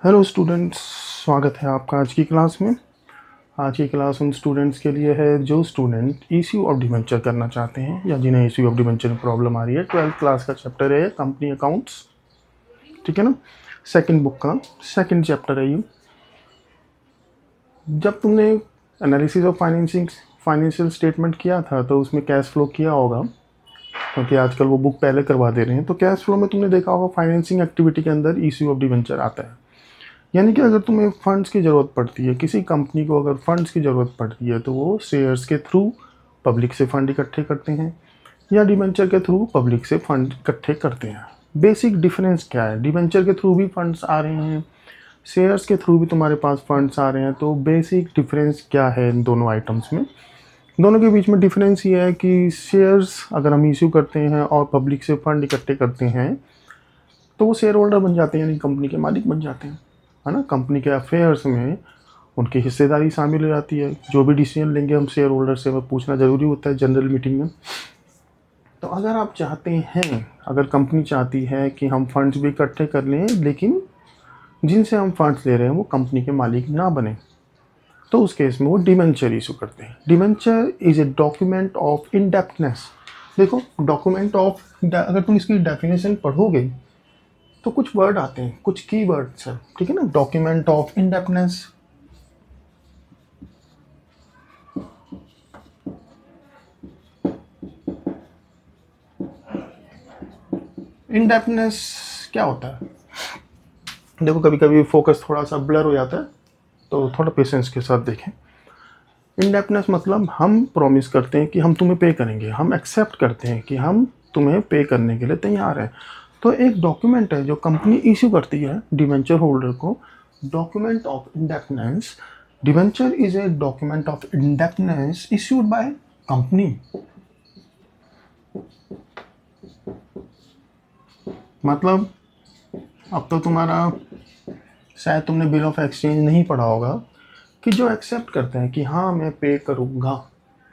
Hello students, स्वागत है आपका आज की क्लास में। आज की क्लास उन स्टूडेंट्स के लिए है जो स्टूडेंट इश्यू ऑफ डिबेंचर करना चाहते हैं या जिन्हें इश्यू ऑफ डिबेंचर में प्रॉब्लम आ रही है। 12th क्लास का चैप्टर है कंपनी अकाउंट्स, ठीक है ना। सेकंड बुक का सेकंड चैप्टर है ये। जब तुमने एनालिसिस ऑफ फाइनेंशियल स्टेटमेंट किया था तो उसमें कैश फ्लो किया होगा, क्योंकि आजकल वो बुक पहले करवा दे रहे हैं। तो कैश फ्लो में तुमने देखा होगा फाइनेंसिंग एक्टिविटी के अंदर इश्यू ऑफ डिबेंचर आता है। यानी कि अगर तुम्हें फंड्स की ज़रूरत पड़ती है, किसी कंपनी को अगर फंड्स की ज़रूरत पड़ती है तो वो शेयर्स के थ्रू पब्लिक से फंड इकट्ठे करते हैं या डिबेंचर के थ्रू पब्लिक से फंड इकट्ठे करते हैं। बेसिक डिफरेंस क्या है? डिबेंचर के थ्रू भी फंड्स आ रहे हैं, शेयर्स के थ्रू भी तुम्हारे पास फंड्स आ रहे हैं। तो बेसिक डिफरेंस क्या है इन दोनों आइटम्स में? दोनों के बीच में डिफरेंस ये है कि शेयर्स अगर हम इश्यू करते हैं और पब्लिक से फंड इकट्ठे करते हैं तो वो शेयर होल्डर बन जाते हैं, यानी कंपनी के मालिक बन जाते हैं, है ना। कंपनी के अफेयर्स में उनकी हिस्सेदारी शामिल हो जाती है। जो भी डिसीजन लेंगे हम शेयर होल्डर से वो पूछना ज़रूरी होता है जनरल मीटिंग में। तो अगर आप चाहते हैं, अगर कंपनी चाहती है कि हम फंड्स भी इकट्ठे कर लें लेकिन जिनसे हम फंड्स ले रहे हैं वो कंपनी के मालिक ना बने, तो उस केस में वो डिबेंचर इशू करते हैं। Debenture is a document of indebtedness. देखो, डॉक्यूमेंट ऑफ, अगर तुम इसकी डेफिनेशन पढ़ोगे तो कुछ वर्ड आते हैं, कुछ की वर्ड्स हैं, ठीक है ना। डॉक्यूमेंट ऑफ इंडेप्थनेस, इंडेप्थनेस क्या होता है? देखो, कभी कभी फोकस थोड़ा सा ब्लर हो जाता है, तो थोड़ा पेशेंस के साथ देखें। इंडेप्थनेस मतलब हम प्रॉमिस करते हैं कि हम तुम्हें पे करेंगे, हम एक्सेप्ट करते हैं कि हम तुम्हें पे करने के लिए तैयार हैं। तो एक डॉक्यूमेंट है जो कंपनी इश्यू करती है डिवेंचर होल्डर को, document of indebtedness. Debenture is a document of indebtedness issued by company. मतलब अब तो तुम्हारा, शायद तुमने बिल ऑफ एक्सचेंज नहीं पढ़ा होगा, कि जो एक्सेप्ट करते हैं कि हाँ मैं पे करूँगा,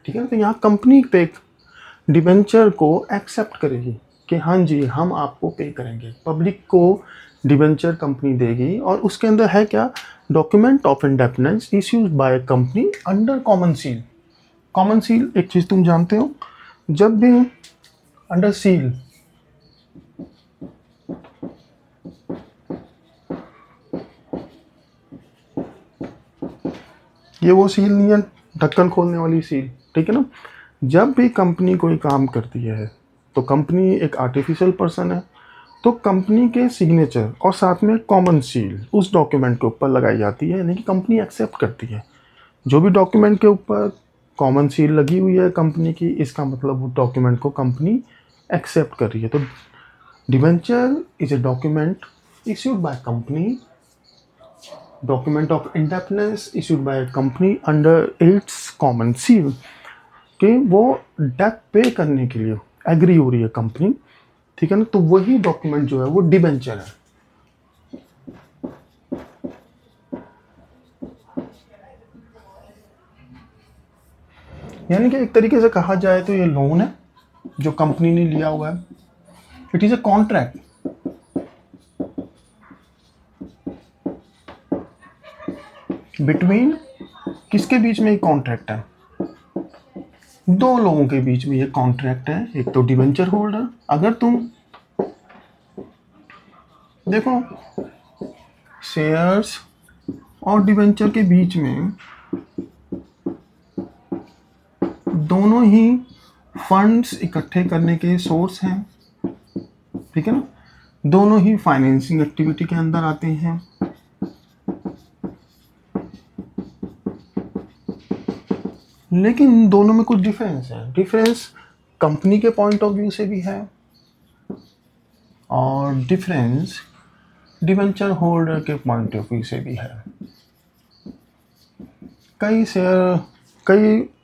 ठीक है ना। तो यहाँ कंपनी पे डिबेंचर को एक्सेप्ट करेगी कि हाँ जी हम आपको पे करेंगे। पब्लिक को डिबेंचर कंपनी देगी और उसके अंदर है क्या? Document of indebtedness issued by company under common seal. Common seal एक चीज़ तुम जानते हो, जब भी अंडर सील, ये वो सील नहीं है ढक्कन खोलने वाली सील, ठीक है ना। जब भी कंपनी कोई काम करती है तो कंपनी एक आर्टिफिशियल पर्सन है, तो कंपनी के सिग्नेचर और साथ में कॉमन सील उस डॉक्यूमेंट के ऊपर लगाई जाती है, यानी कि कंपनी एक्सेप्ट करती है। जो भी डॉक्यूमेंट के ऊपर कॉमन सील लगी हुई है कंपनी की, इसका मतलब वो डॉक्यूमेंट को कंपनी एक्सेप्ट कर रही है। तो debenture is a document issued by company, document of indebtedness issued by company under its common seal, कि वो डेट पे करने के लिए एग्री हो रही है कंपनी, ठीक है ना। तो वही डॉक्यूमेंट जो है वो डिबेंचर है। यानी कि एक तरीके से कहा जाए तो ये लोन है जो कंपनी ने लिया हुआ है। It is a contract. Between, किसके बीच में एक कॉन्ट्रैक्ट है? दो लोगों के बीच में ये कॉन्ट्रैक्ट है। एक तो डिबेंचर होल्डर, अगर तुम देखो शेयर्स और डिबेंचर के बीच में दोनों ही फंड्स इकट्ठे करने के सोर्स हैं, ठीक है ना। दोनों ही फाइनेंसिंग एक्टिविटी के अंदर आते हैं। लेकिन दोनों में कुछ डिफरेंस है। डिफरेंस कंपनी के पॉइंट ऑफ व्यू से भी है और डिफरेंस डिबेंचर होल्डर के पॉइंट ऑफ व्यू से भी है। कई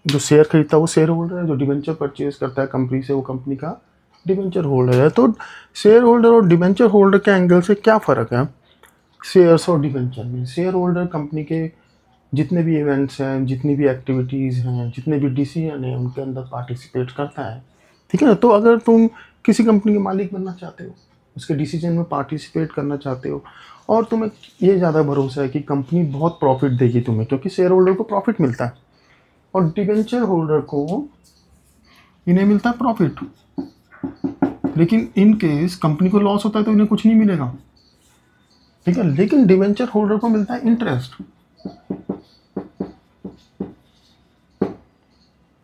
जो शेयर खरीदता है वो शेयर होल्डर है, जो डिबेंचर परचेज करता है कंपनी से वो कंपनी का डिबेंचर होल्डर है। तो शेयर होल्डर और डिबेंचर होल्डर के एंगल से क्या फ़र्क है शेयर्स और डिबेंचर में? शेयर होल्डर कंपनी के जितने भी इवेंट्स हैं, जितनी भी एक्टिविटीज़ हैं, जितने भी डिसीजन हैं उनके अंदर पार्टिसिपेट करता है, ठीक है ना। तो अगर तुम किसी कंपनी के मालिक बनना चाहते हो उसके डिसीजन में पार्टिसिपेट करना चाहते हो, और तुम्हें ये ज़्यादा भरोसा है कि कंपनी बहुत प्रॉफिट देगी तुम्हें, क्योंकि शेयर होल्डर को प्रॉफिट मिलता है और डिवेंचर होल्डर को इन्हें मिलता है प्रॉफिट। लेकिन इन केस कंपनी को लॉस होता है तो इन्हें कुछ नहीं मिलेगा, ठीक है, लेकिन डिवेंचर होल्डर को मिलता है इंटरेस्ट,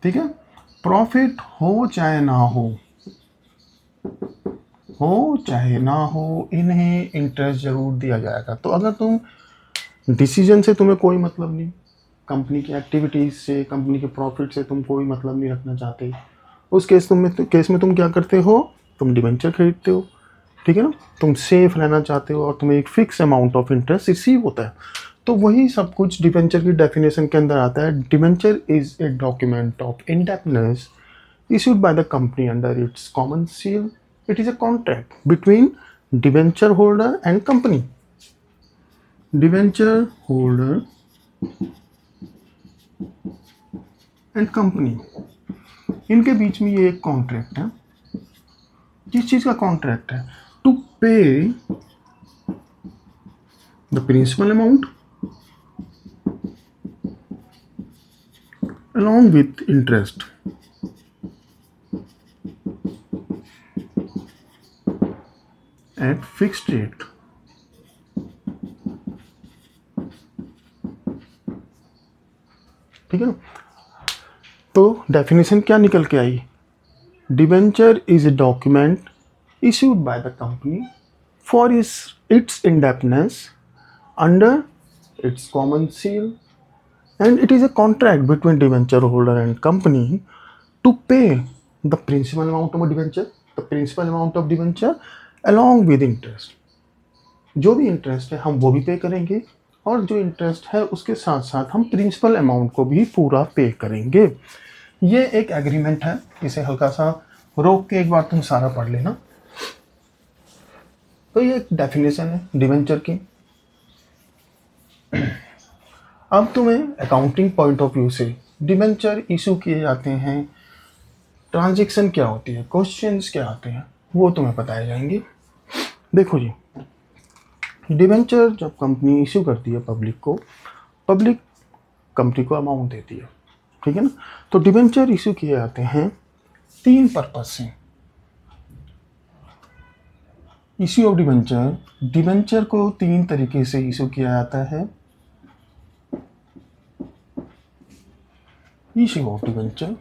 ठीक है। प्रॉफिट हो चाहे ना हो चाहे ना हो, इन्हें इंटरेस्ट जरूर दिया जाएगा। तो अगर तुम डिसीजन से तुम्हें कोई मतलब नहीं, कंपनी की एक्टिविटीज से, कंपनी के प्रॉफिट से तुम कोई मतलब नहीं रखना चाहते, उस केस में तुम क्या करते हो, तुम डिवेंचर खरीदते हो, ठीक है ना। तुम सेफ रहना चाहते हो और तुम्हें एक fix amount of interest receive होता है। तो वही सब कुछ डिवेंचर की डेफिनेशन के अंदर आता है। Debenture is a document of independence issued by the company under its common seal. It is a contract between debenture holder and company. Debenture holder and company, इनके बीच में ये एक कॉन्ट्रैक्ट है। किस चीज का कॉन्ट्रैक्ट है? To pay the principal amount along with interest at fixed rate। ठीक है ना। तो डेफिनेशन क्या निकल के आई? Debenture is a document issued by the company for its indebtedness under its common seal, and it is a contract between debenture holder and company to pay the principal amount of debenture along with interest। जो भी interest है हम वो भी पे करेंगे, और जो इंटरेस्ट है उसके साथ साथ हम प्रिंसिपल अमाउंट को भी पूरा पे करेंगे। ये एक एग्रीमेंट है, इसे हल्का सा रोक के एक बार तुम सारा पढ़ लेना। तो ये एक डेफिनेशन है डिवेंचर की। अब तुम्हें अकाउंटिंग पॉइंट ऑफ व्यू से डिवेंचर इशू किए जाते हैं, ट्रांजैक्शन क्या होती है, क्वेश्चंस क्या आते हैं, वो तुम्हें बताए जाएंगे। देखो जी, डिवेंचर जब कंपनी इशू करती है पब्लिक को, पब्लिक कंपनी को अमाउंट देती है, ठीक है ना। तो डिवेंचर इशू किए जाते हैं 3 पर्पज से। इशू ऑफ डिवेंचर, डिवेंचर को 3 तरीके से इशू किया जाता है। इशू ऑफ डिवेंचर,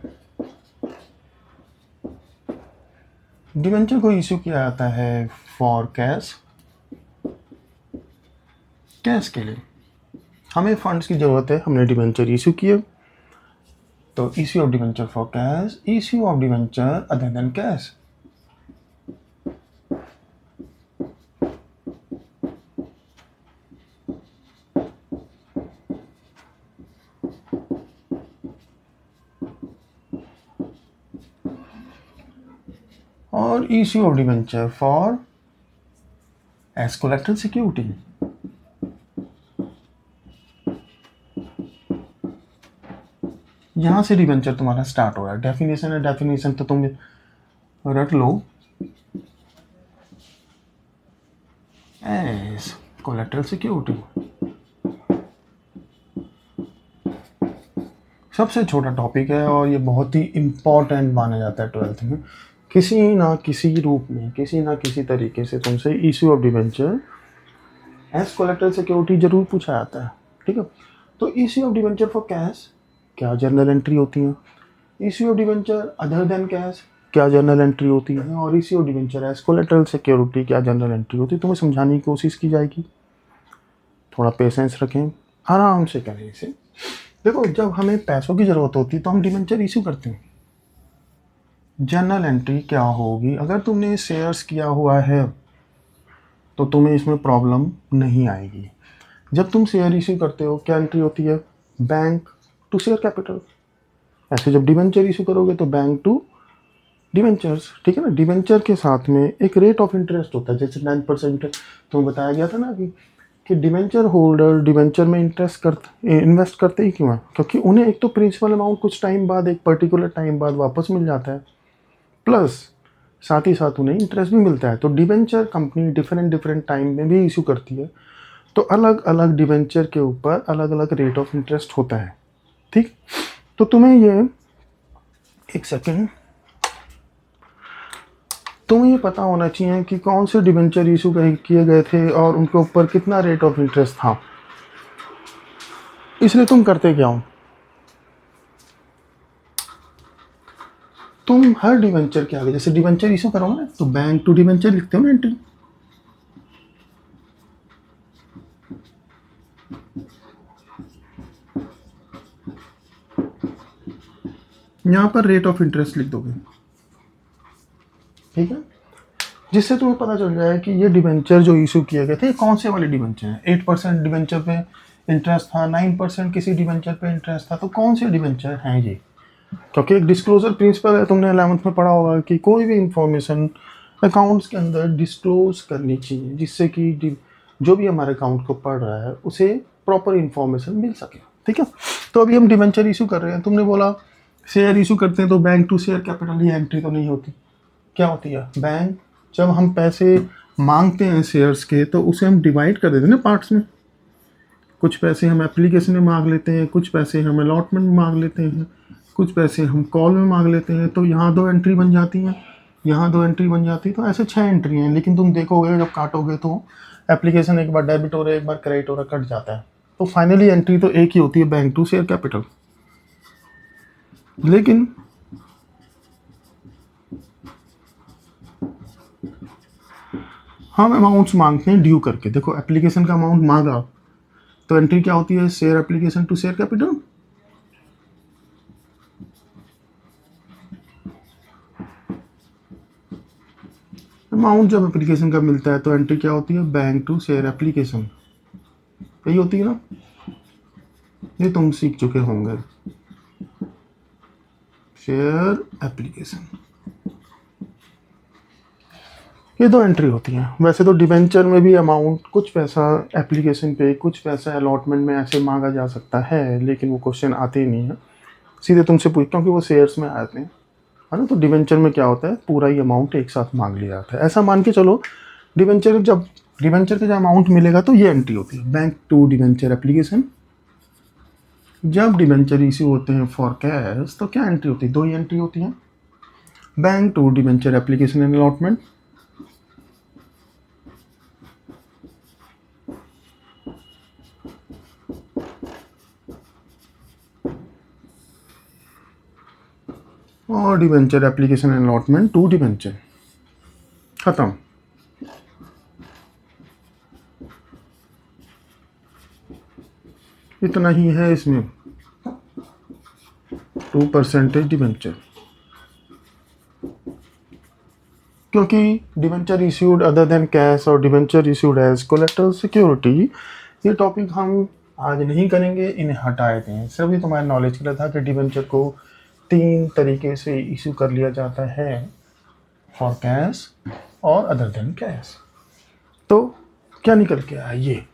डिवेंचर को इशू किया जाता है फॉर कैश, कैश के लिए हमें फंड्स की जरूरत है, हमने डिवेंचर इशू किए, तो issue of debenture for cash, issue of debenture other than cash. और issue of debenture for as collateral security. यहां से डिवेंचर तुम्हारा स्टार्ट हो रहा है। डेफिनेशन है, डेफिनेशन तो तुम रट लो, एज कोलैटरल सिक्योरिटी। सबसे छोटा टॉपिक है और ये बहुत ही इम्पॉर्टेंट माना जाता है 12th में। किसी ना किसी रूप में, किसी ना किसी तरीके से तुमसे issue of debenture as collateral security जरूर पूछा जाता है, ठीक है। तो issue of debenture for cash, क्या जर्नल एंट्री होती है? Issue of debenture other than cash, क्या जर्नल एंट्री होती है? और issue of debenture as collateral security, क्या जर्नल एंट्री होती है? तुम्हें समझाने की कोशिश की जाएगी, थोड़ा पेशेंस रखें, आराम से करें इसे। देखो, जब हमें पैसों की ज़रूरत होती है तो हम डिवेंचर इशू करते हैं। जर्नल एंट्री क्या होगी? अगर तुमने शेयर्स किया हुआ है तो तुम्हें इसमें प्रॉब्लम नहीं आएगी। जब तुम शेयर इशू करते हो, क्या एंट्री होती है? Bank to share capital. ऐसे जब डिवेंचर इशू करोगे तो बैंक टू डिवेंचर्स, ठीक है ना। डिवेंचर के साथ में एक रेट ऑफ इंटरेस्ट होता है, जैसे 9% तुम्हें बताया गया था ना कि डिवेंचर होल्डर डिवेंचर में इन्वेस्ट करते ही क्यों है? क्योंकि उन्हें एक तो प्रिंसिपल अमाउंट कुछ टाइम बाद, एक पर्टिकुलर टाइम बाद वापस मिल जाता है, प्लस साथ ही साथ उन्हें इंटरेस्ट भी मिलता है। तो debenture company different different time में भी इशू करती है, तो अलग अलग डिबेंचर के ऊपर अलग अलग रेट ऑफ इंटरेस्ट होता है। ठीक, तो तुम्हें ये एक सेकेंड, तुम्हें ये पता होना चाहिए कि कौन से डिबेंचर इशू किए गए थे और उनके ऊपर कितना रेट ऑफ इंटरेस्ट था। इसलिए तुम करते क्या हो, तुम हर डिबेंचर के आगे, जैसे डिबेंचर इशू करोगे ना तो बैंक टू डिबेंचर लिखते हो ना एंट्री, यहां पर रेट ऑफ इंटरेस्ट लिख दोगे। ठीक है, जिससे तुम्हें पता चल जाए कि ये डिबेंचर जो इशू किए गए थे कौन से वाले डिबेंचर हैं। 8% डिबेंचर पे इंटरेस्ट था, 9% किसी डिबेंचर पे इंटरेस्ट था, तो कौन से डिबेंचर हैं ये। क्योंकि एक डिस्क्लोजर प्रिंसिपल है, तुमने 11th में पढ़ा होगा कि कोई भी इंफॉर्मेशन अकाउंट्स के अंदर डिस्क्लोज करनी चाहिए, जिससे कि जो भी हमारे अकाउंट को पढ़ रहा है उसे प्रॉपर इंफॉर्मेशन मिल सके। ठीक है, तो अभी हम डिबेंचर इशू कर रहे हैं, तुमने बोला शेयर इशू करते हैं तो बैंक टू शेयर कैपिटल ये एंट्री तो नहीं होती। क्या होती है, बैंक जब हम पैसे मांगते हैं शेयर्स के तो उसे हम डिवाइड कर देते हैं ना पार्ट्स में। कुछ पैसे हम एप्लीकेशन में मांग लेते हैं, कुछ पैसे हम अलॉटमेंट में मांग लेते हैं, कुछ पैसे हम कॉल में मांग लेते हैं। तो यहाँ 2 एंट्री बन जाती हैं, यहाँ 2 एंट्री बन जाती है, तो ऐसे 6 एंट्री हैं। लेकिन तुम देखोगे जब काटोगे तो एप्लीकेशन एक बार डेबिट हो रहा है, एक बार क्रेडिट हो रहा है, कट जाता है। तो फाइनली एंट्री तो एक ही होती है, बैंक टू शेयर कैपिटल। लेकिन हम अमाउंट्स मांगते हैं ड्यू करके। देखो एप्लीकेशन का अमाउंट मांगा तो एंट्री क्या होती है, share application to share capital. Amount जब एप्लीकेशन का मिलता है तो एंट्री क्या होती है, बैंक टू शेयर एप्लीकेशन, यही होती है ना। ये तुम सीख चुके होंगे, शेयर एप्लीकेशन, ये 2 एंट्री होती हैं। वैसे तो डिबेंचर में भी अमाउंट कुछ पैसा एप्लीकेशन पे, कुछ पैसा अलॉटमेंट में ऐसे मांगा जा सकता है, लेकिन वो क्वेश्चन आते ही नहीं है, सीधे तुमसे पूछ, क्योंकि वो शेयर्स में आते हैं, है ना। तो डिबेंचर में क्या होता है, पूरा ही अमाउंट एक साथ मांग लिया जाता है। ऐसा मान के चलो डिबेंचर का जब अमाउंट मिलेगा तो ये एंट्री होती है, बैंक टू डिबेंचर एप्लीकेशन। जब डिबेंचर इश्यू होते हैं फॉर कैश तो क्या एंट्री होती है, 2 ही एंट्री होती हैं, bank to debenture application and allotment. और debenture application and allotment to debenture, खत्म। इतना ही है इसमें, 2% डिबेंचर। क्योंकि debenture issued other than cash और debenture issued as collateral security, ये टॉपिक हम आज नहीं करेंगे, इन्हें हटाए दें। सभी तुम्हारे नॉलेज के लिए था कि डिबेंचर को 3 तरीके से इशू कर लिया जाता है, फॉर कैश और अदर देन कैश। तो क्या निकल के आया, ये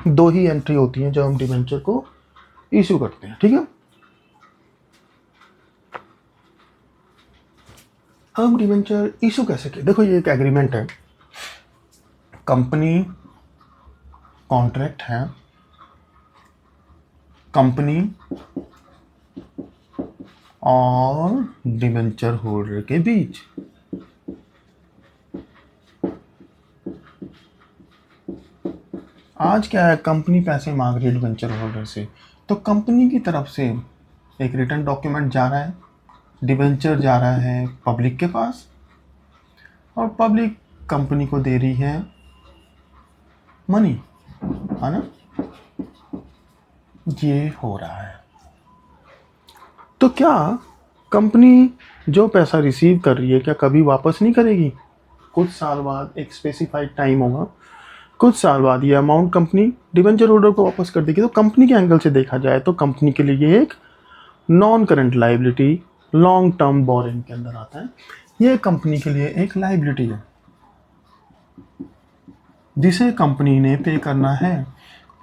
2 ही एंट्री होती हैं जब हम डिबेंचर को इशू करते हैं। ठीक है, अब डिबेंचर इशू कैसे किया, देखो ये एक एग्रीमेंट है, कंपनी कॉन्ट्रैक्ट है, कंपनी और डिबेंचर होल्डर के बीच। आज क्या है, कंपनी पैसे मांग रही है डिबेंचर होल्डर से, तो कंपनी की तरफ से एक रिटर्न डॉक्यूमेंट जा रहा है, डिबेंचर जा रहा है पब्लिक के पास, और पब्लिक कंपनी को दे रही है मनी, है ना। ये हो रहा है, तो क्या कंपनी जो पैसा रिसीव कर रही है क्या कभी वापस नहीं करेगी। कुछ साल बाद, एक स्पेसिफाइड टाइम होगा, कुछ साल बाद ये अमाउंट कंपनी डिबेंचर होल्डर को वापस कर देगी। तो कंपनी के एंगल से देखा जाए तो कंपनी के लिए ये एक non current liability, long term borrowing के अंदर आता है। ये कंपनी के लिए एक लाइबिलिटी है जिसे कंपनी ने पे करना है।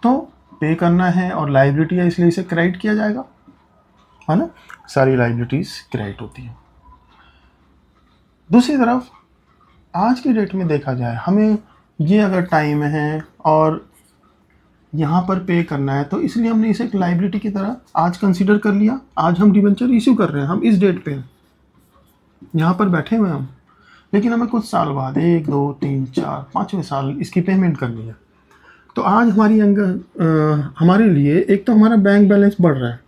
तो पे करना है और लाइबिलिटी है, इसलिए इसे क्रेडिट किया जाएगा, है ना। सारी लाइबिलिटीज क्रेडिट होती हैं। दूसरी तरफ आज की डेट में देखा जाए, हमें ये अगर टाइम है और यहाँ पर पे करना है, तो इसलिए हमने इसे एक लाइबिलिटी की तरह आज कंसीडर कर लिया। आज हम डिबेंचर इश्यू कर रहे हैं, हम इस डेट पे यहाँ पर बैठे हुए हैं हम, लेकिन हमें कुछ साल बाद 1 2 3 4 5वें साल इसकी पेमेंट करनी है। तो आज हमारे लिए एक तो हमारा बैंक बैलेंस बढ़ रहा है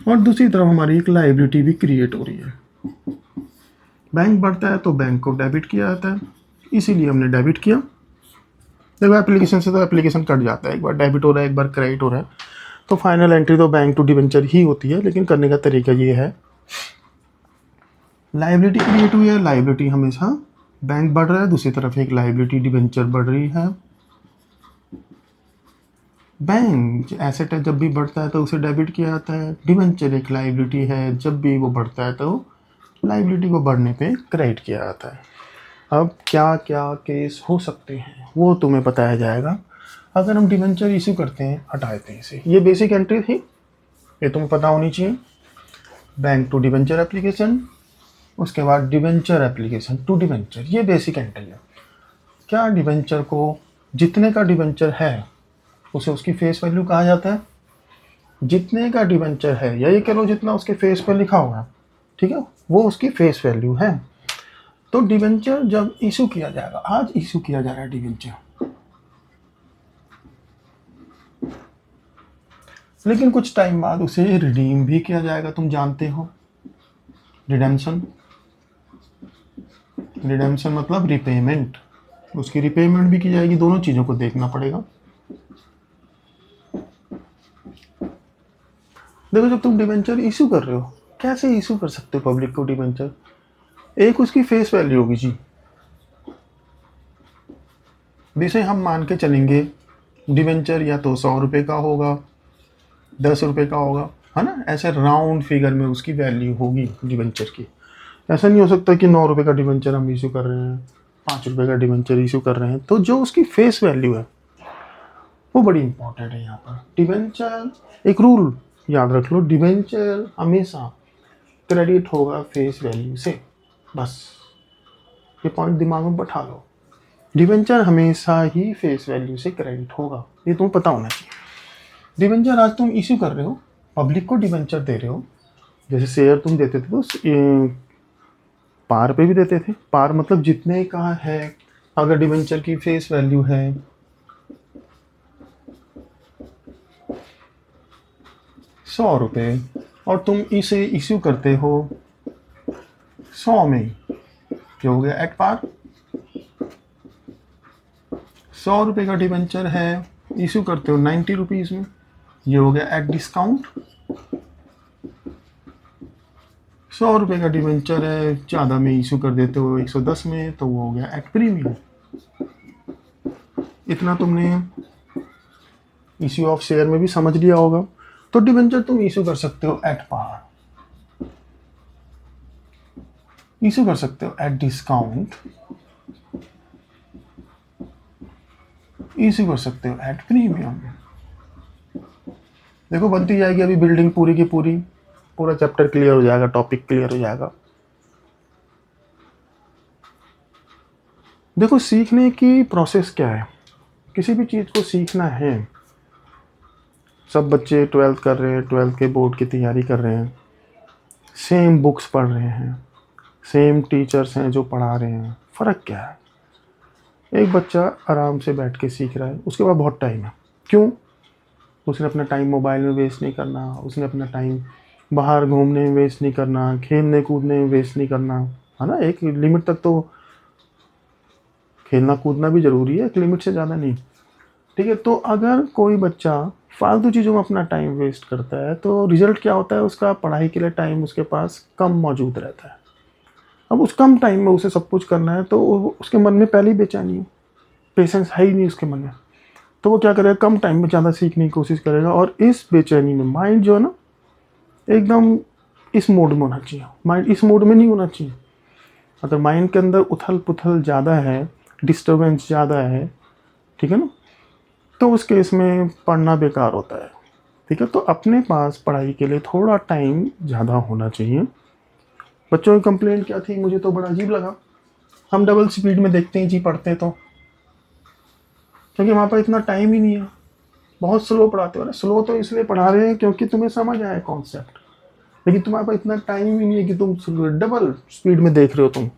और दूसरी तरफ हमारी एक लाइबिलिटी भी क्रिएट हो रही है। बैंक बढ़ता है तो बैंक को डेबिट किया जाता है, इसीलिए हमने डेबिट किया। देखो एप्लीकेशन से तो एप्लीकेशन कट जाता है, एक बार डेबिट हो रहा है एक बार क्रेडिट हो रहा है, तो फाइनल एंट्री तो बैंक टू डिबेंचर ही होती है, लेकिन करने का तरीका ये है। लाइबिलिटी क्रिएट हुई है, लाइबिलिटी हमेशा बैंक बढ़ रहा है, दूसरी तरफ एक लाइबिलिटी डिबेंचर बढ़ रही है। बैंक एसेट है, जब भी बढ़ता है तो उसे डेबिट किया जाता है। डिबेंचर एक लाइबिलिटी है, जब भी वो बढ़ता है तो लाइबिलिटी को बढ़ने पे क्रेडिट किया जाता है। अब क्या क्या केस हो सकते हैं वो तुम्हें बताया जाएगा अगर हम डिबेंचर इश्यू करते हैं। हटा देते हैं इसे, ये बेसिक एंट्री थी, ये तुम्हें पता होनी चाहिए। बैंक टू डिबेंचर एप्लीकेशन, उसके बाद डिबेंचर एप्लीकेशन टू डिबेंचर, ये बेसिक एंट्री है। क्या डिबेंचर को, जितने का डिबेंचर है उसे उसकी फेस वैल्यू कहा जाता है। जितने का डिबेंचर है, या ये कह लो जितना उसके फेस पर लिखा हुआ है, ठीक है, वो उसकी फेस वैल्यू है। तो डिबेंचर जब इशू किया जाएगा, आज इशू किया जा रहा है डिबेंचर, लेकिन कुछ टाइम बाद उसे रिडीम भी किया जाएगा। तुम जानते हो रिडेम्पशन, रिडेम्पशन मतलब रिपेमेंट, उसकी रिपेमेंट भी की जाएगी। दोनों चीज़ों को देखना पड़ेगा। देखो जब तुम डिबेंचर इशू कर रहे हो, कैसे इशू कर सकते हो पब्लिक को डिबेंचर? एक उसकी फेस वैल्यू होगी जी, जैसे हम मान के चलेंगे डिबेंचर या तो 100 रुपये का होगा, 10 रुपये का होगा, है ना, ऐसे राउंड फिगर में उसकी वैल्यू होगी डिबेंचर की। ऐसा नहीं हो सकता कि 9 रुपये का डिबेंचर हम इशू कर रहे हैं, 5 रुपये का डिबेंचर इशू कर रहे हैं। तो जो उसकी फेस वैल्यू है वो बड़ी इंपॉर्टेंट है यहाँ पर। डिबेंचर, एक रूल याद रख लो, डिबेंचर हमेशा क्रेडिट होगा फेस वैल्यू से, बस ये पॉइंट दिमाग में बैठा लो। डिबेंचर हमेशा ही फेस वैल्यू से क्रेडिट होगा, ये तुम्हें पता होना चाहिए। डिबेंचर आज तुम इश्यू कर रहे हो, पब्लिक को डिबेंचर दे रहे हो, जैसे शेयर तुम देते थे तो पार पे भी देते थे। पार मतलब जितने का है, अगर डिबेंचर की फेस वैल्यू है 100 रुपये और तुम इसे इश्यू करते हो 100 में, क्या हो गया एट पार। 100 रुपये का डिबेंचर है, इशू करते हो 90 रुपीज़ में, ये हो गया एट डिस्काउंट। 100 रुपये का डिबेंचर है, ज़्यादा में इशू कर देते हो 110 में, तो वो हो गया एट प्रीमियम। इतना तुमने इशू ऑफ शेयर में भी समझ लिया होगा। तो डिबेंचर तुम इशू कर सकते हो एट पार, इशू कर सकते हो एट डिस्काउंट, इशू कर सकते हो एट प्रीमियम। देखो बनती जाएगी अभी बिल्डिंग पूरी की पूरी, पूरा चैप्टर क्लियर हो जाएगा, टॉपिक क्लियर हो जाएगा। देखो सीखने की प्रोसेस क्या है, किसी भी चीज़ को सीखना है। सब बच्चे 12th कर रहे हैं, 12th के बोर्ड की तैयारी कर रहे हैं, सेम बुक्स पढ़ रहे हैं, सेम टीचर्स हैं जो पढ़ा रहे हैं। फ़र्क क्या है? एक बच्चा आराम से बैठ के सीख रहा है, उसके पास बहुत टाइम है। क्यों? उसने अपना टाइम मोबाइल में वेस्ट नहीं करना, उसने अपना टाइम बाहर घूमने में वेस्ट नहीं करना, खेलने कूदने में वेस्ट नहीं करना, है ना। एक लिमिट तक तो खेलना कूदना भी ज़रूरी है, एक लिमिट से ज़्यादा नहीं, ठीक है। तो अगर कोई बच्चा फालतू चीज़ों में अपना टाइम वेस्ट करता है तो रिज़ल्ट क्या होता है उसका? पढ़ाई के लिए टाइम उसके पास कम मौजूद रहता है। अब उस कम टाइम में उसे सब कुछ करना है तो उसके मन में पहले ही बेचैनी है, पेशेंस है ही नहीं उसके मन में। तो वो क्या करेगा? कम टाइम में ज़्यादा सीखने की कोशिश करेगा, और इस बेचैनी में माइंड जो है ना एकदम इस मोड में होना चाहिए। माइंड इस मोड में नहीं होना चाहिए। अगर माइंड के अंदर उथल पुथल ज़्यादा है, डिस्टर्बेंस ज़्यादा है, ठीक है ना, तो उस केस में पढ़ना बेकार होता है, ठीक है। तो अपने पास पढ़ाई के लिए थोड़ा टाइम ज़्यादा होना चाहिए, बच्चों की कंप्लेंट क्या थी, मुझे तो बड़ा अजीब लगा, हम डबल स्पीड में देखते हैं जी पढ़ते तो, क्योंकि हमारे पास इतना टाइम ही नहीं है, बहुत स्लो पढ़ाते हो ना। स्लो तो इसलिए पढ़ा रहे हैं क्योंकि तुम्हें समझ आए कॉन्सेप्ट, लेकिन तुम्हारे पास इतना टाइम ही नहीं है कि तुम डबल स्पीड में देख रहे हो तुम।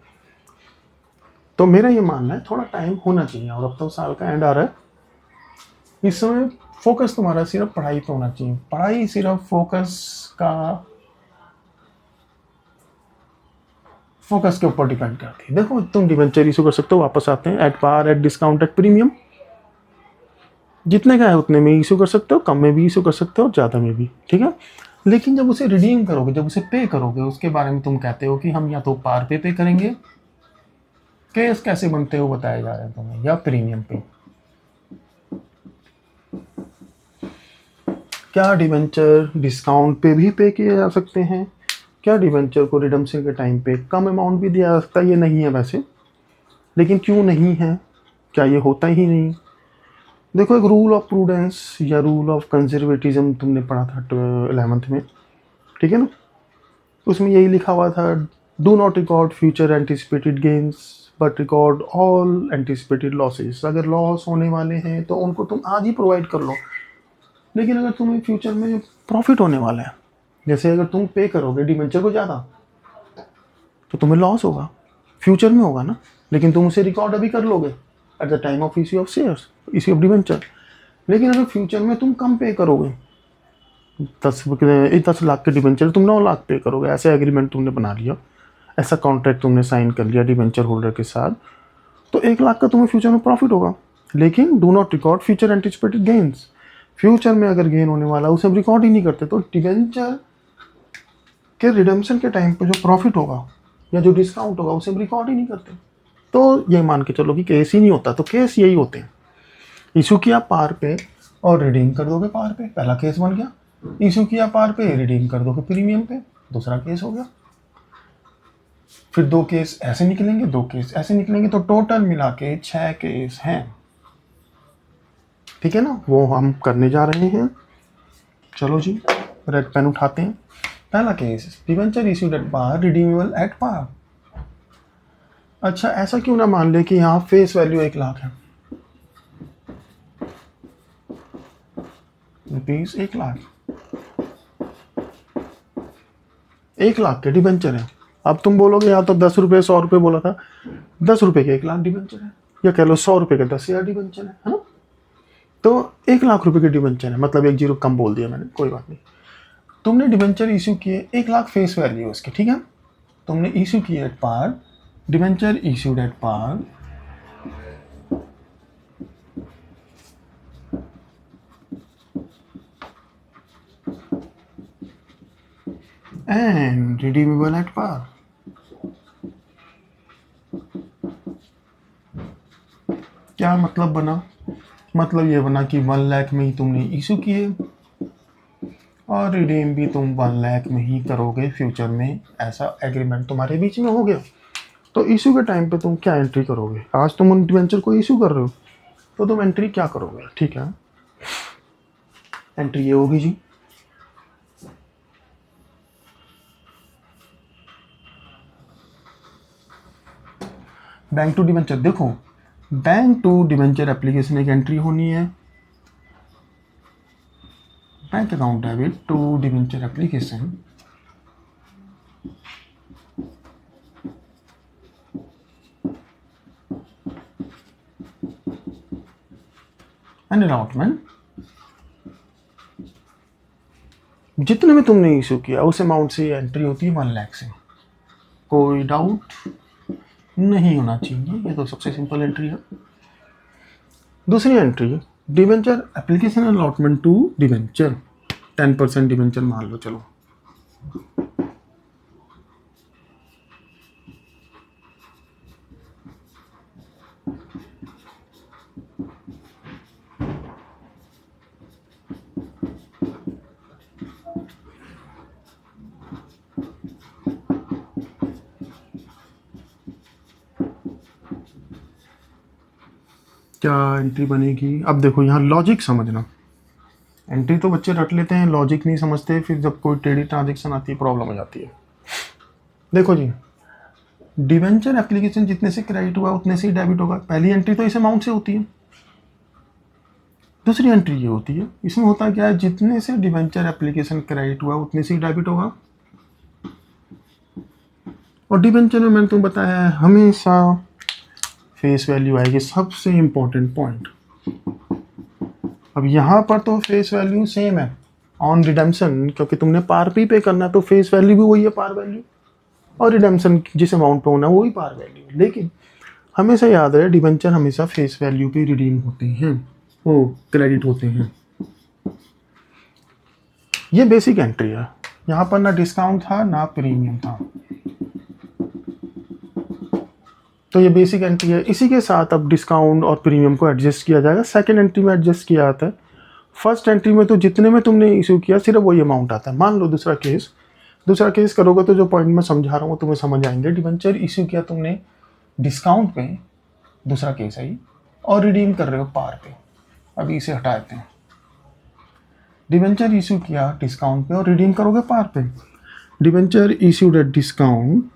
तो मेरा ये मानना है थोड़ा टाइम होना चाहिए, और अब तो साल का एंड आ रहा है, इस समय फोकस तुम्हारा सिर्फ पढ़ाई पे होना चाहिए। पढ़ाई सिर्फ फोकस के ऊपर डिपेंड करती है। देखो तुम डिवेंचर इशू कर सकते हो, वापस आते हैं, at par, at discount, at premium, जितने का है उतने में इशू कर सकते हो, कम में भी इशू कर सकते हो, ज़्यादा में भी, ठीक है। लेकिन जब उसे रिडीम करोगे, जब उसे पे करोगे, उसके बारे में तुम कहते हो कि हम या तो पार पे करेंगे, केस कैसे बनते हो बताया जा रहा है तुम्हें, या प्रीमियम पे। क्या डिवेंचर डिस्काउंट पे भी पे किए जा सकते हैं? क्या डिवेंचर को रिडम्पशन के टाइम पे कम अमाउंट भी दिया जा सकता है? ये नहीं है वैसे, लेकिन क्यों नहीं है? क्या ये होता ही नहीं? देखो, एक रूल ऑफ प्रूडेंस या रूल ऑफ कंजर्वेटिज्म तुमने पढ़ा था 11th में, ठीक है ना, उसमें यही लिखा हुआ था, do not record future anticipated gains but record all anticipated losses. अगर लॉस होने वाले हैं तो उनको तुम आज ही प्रोवाइड कर लो, लेकिन अगर तुम्हें फ्यूचर में प्रॉफिट होने वाला है, जैसे अगर तुम पे करोगे डिवेंचर को ज़्यादा, तो तुम्हें लॉस होगा, फ्यूचर में होगा ना, लेकिन तुम उसे रिकॉर्ड अभी कर लोगे at the time of issue of shares, issue of debenture. लेकिन अगर फ्यूचर में तुम कम पे करोगे, 10 लाख के डिवेंचर तुम 9 लाख पे करोगे, ऐसे एग्रीमेंट तुमने बना लिया, ऐसा कॉन्ट्रैक्ट तुमने साइन कर लिया डिवेंचर होल्डर के साथ, तो 1 लाख का तुम्हें फ्यूचर में प्रॉफिट होगा। लेकिन do not record future anticipated gains, future में अगर गेन होने वाला उसे हम रिकॉर्ड ही नहीं करते, तो डिवेंचर के रिडम्पशन के टाइम पे जो प्रॉफिट होगा या जो डिस्काउंट होगा उसे हम रिकॉर्ड ही नहीं करते। तो ये मान के चलो कि केस ही नहीं होता। तो केस यही होते हैं, इशू किया पार पे और रिडीम कर दोगे पार पे, पहला केस बन गया। इशू किया पार पे, रिडीम कर दोगे प्रीमियम पे, दूसरा केस हो गया। फिर 2 केस ऐसे निकलेंगे, 2 केस ऐसे निकलेंगे, तो टोटल मिला के 6 केस हैं, ठीक है ना। वो हम करने जा रहे हैं। चलो जी, रेड पेन उठाते हैं। पहला case, debenture issued at par, redeemable at par. अच्छा, ऐसा क्यों ना मान ले कि यहाँ फेस वैल्यू 1 लाख है, रुपीज 1 लाख, 1 लाख के डिवेंचर है। अब तुम बोलोगे यार तो 10 रुपये 100 रुपये बोला था, 10 रुपये के 1 लाख डिवेंचर है, या कह लो 100 रुपये के 10,000 डिवेंचर है ना। तो 1 लाख रुपए के डिवेंचर है, मतलब 1 जीरो कम बोल दिया मैंने, कोई बात नहीं। तुमने डिवेंचर इशू किए, 1 लाख फेस वैल्यू है उसकी, ठीक है। तुमने इशू किए at par, debenture issued at par, and redeemable at par. क्या मतलब बना? मतलब ये बना कि 1 लाख में ही तुमने इशू किए और रिडीम भी तुम 1 लाख में ही करोगे फ्यूचर में, ऐसा एग्रीमेंट तुम्हारे बीच में हो गया। तो इशू के टाइम पे तुम क्या एंट्री करोगे? आज तुम उन डिवेंचर को इशू कर रहे हो, तो तुम एंट्री क्या करोगे? ठीक है, एंट्री ये होगी जी, बैंक टू डिवेंचर। देखो, बैंक टू डिवेंचर एप्लीकेशन एक एंट्री होनी है, bank account debit to debenture application, and allotment. जितने में तुमने इशू किया उस अमाउंट से एंट्री होती है 1 लाख से, कोई डाउट नहीं होना चाहिए, ये तो सबसे सिंपल एंट्री है। दूसरी entry, debenture application allotment to debenture, 10% debenture मान लो, चलो क्या एंट्री बनेगी। अब देखो यहाँ लॉजिक समझना, एंट्री तो बच्चे रट लेते हैं, लॉजिक नहीं समझते, फिर जब कोई ट्रेडिंग ट्रांजेक्शन आती है प्रॉब्लम हो जाती है। देखो जी, डिवेंचर एप्लीकेशन जितने से क्रेडिट हुआ उतने से ही डेबिट होगा। पहली एंट्री तो इस अमाउंट से होती है, दूसरी एंट्री ये होती है, इसमें होता क्या है, जितने से डिवेंचर एप्लीकेशन क्रेडिट हुआ उतने से ही डेबिट होगा। और डिवेंचर में मैंने तुम्हें बताया है हमेशा फेस वैल्यू आएगी, सबसे इंपॉर्टेंट पॉइंट। अब यहाँ पर तो फेस वैल्यू सेम है ऑन रिडेम्पशन, क्योंकि तुमने पार पे करना है तो फेस वैल्यू भी वही है पार वैल्यू, और रिडेम्पशन जिस अमाउंट पे होना है वही पार वैल्यू है। लेकिन हमेशा याद रहे डिवेंचर हमेशा फेस वैल्यू पे रिडीम होते हैं, वो क्रेडिट होते हैं। ये बेसिक एंट्री है, यहाँ पर ना डिस्काउंट था ना प्रीमियम था, तो ये बेसिक एंट्री है। इसी के साथ अब डिस्काउंट और प्रीमियम को एडजस्ट किया जाएगा। सेकंड एंट्री में एडजस्ट किया जाता है, फर्स्ट एंट्री में तो जितने में तुमने इशू किया सिर्फ वही अमाउंट आता है। मान लो दूसरा केस करोगे तो जो पॉइंट मैं समझा रहा हूँ तुम्हें समझ आएंगे। डिवेंचर इशू किया तुमने डिस्काउंट पे, दूसरा केस है, और रिडीम कर रहे हो पार पे। अभी इसे हटा देते हैं। डिवेंचर इशू किया डिस्काउंट पे और रिडीम करोगे पार पे। Debenture issued at discount